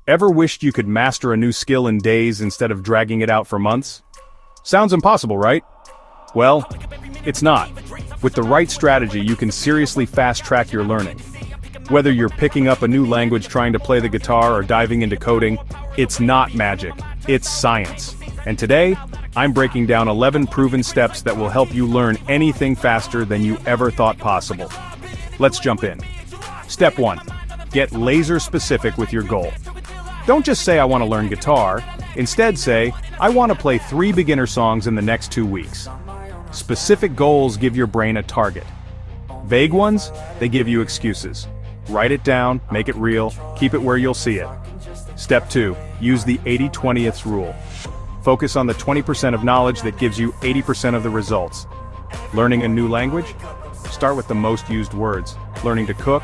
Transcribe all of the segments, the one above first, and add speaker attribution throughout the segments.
Speaker 1: Ever wished you could master a new skill in days instead of dragging it out for months? Sounds impossible, right? Well, it's not. With the right strategy, you can seriously fast-track your learning. Whether you're picking up a new language trying to play the guitar or diving into coding, it's not magic, it's science. And today, I'm breaking down 11 proven steps that will help you learn anything faster than you ever thought possible. Let's jump in. Step 1. Get laser-specific with your goal. Don't just say I want to learn guitar, instead say, I want to play 3 beginner songs in the next 2 weeks. Specific goals give your brain a target. Vague ones, they give you excuses. Write it down, make it real, keep it where you'll see it. Step 2. Use the 80-20th rule. Focus on the 20% of knowledge that gives you 80% of the results. Learning a new language? Start with the most used words. Learning to cook?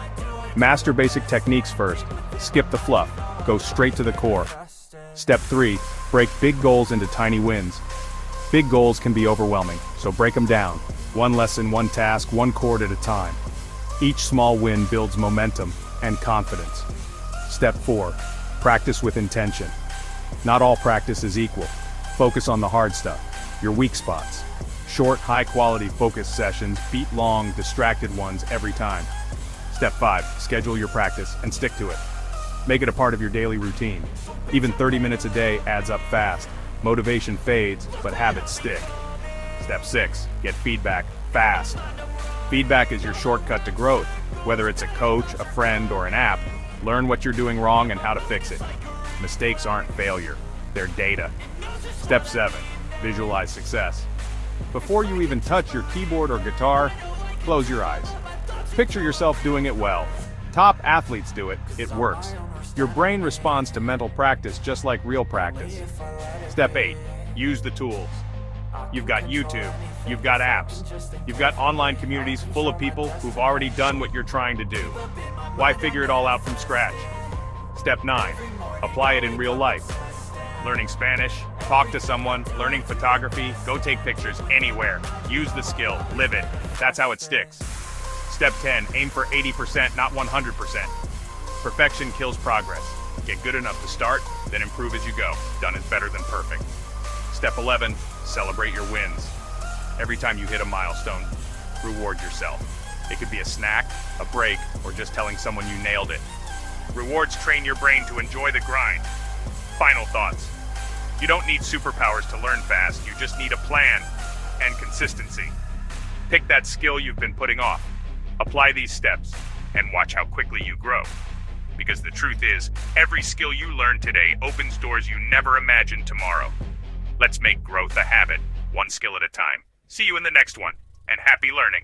Speaker 1: Master basic techniques first. Skip the fluff. Go straight to the core. Step 3. Break big goals into tiny wins. Big goals can be overwhelming, so break them down. One lesson, one task, one chord at a time. Each small win builds momentum and confidence. Step 4. Practice with intention. Not all practice is equal. Focus on the hard stuff, your weak spots. Short, high-quality focus sessions beat long, distracted ones every time. Step 5. Schedule your practice and stick to it. Make it a part of your daily routine. Even 30 minutes a day adds up fast. Motivation fades, but habits stick. Step 6. Get feedback fast. Feedback is your shortcut to growth. Whether it's a coach, a friend, or an app, learn what you're doing wrong and how to fix it. Mistakes aren't failure, they're data. Step 7. Visualize success. Before you even touch your keyboard or guitar, close your eyes. Picture yourself doing it well. Top athletes do it, it works. Your brain responds to mental practice just like real practice. Step 8. Use the tools. You've got YouTube, you've got apps, you've got online communities full of people who've already done what you're trying to do. Why figure it all out from scratch? Step 9. Apply it in real life. Learning Spanish, talk to someone, learning photography, go take pictures anywhere. Use the skill, live it. That's how it sticks. Step 10. Aim for 80%, not 100%. Perfection kills progress. Get good enough to start, then improve as you go. Done is better than perfect. Step 11. Celebrate your wins. Every time you hit a milestone, reward yourself. It could be a snack, a break, or just telling someone you nailed it. Rewards train your brain to enjoy the grind. Final thoughts. You don't need superpowers to learn fast, you just need a plan and consistency. Pick that skill you've been putting off. Apply these steps, and watch how quickly you grow. Because the truth is, every skill you learn today opens doors you never imagined tomorrow. Let's make growth a habit, one skill at a time. See you in the next one, and happy learning.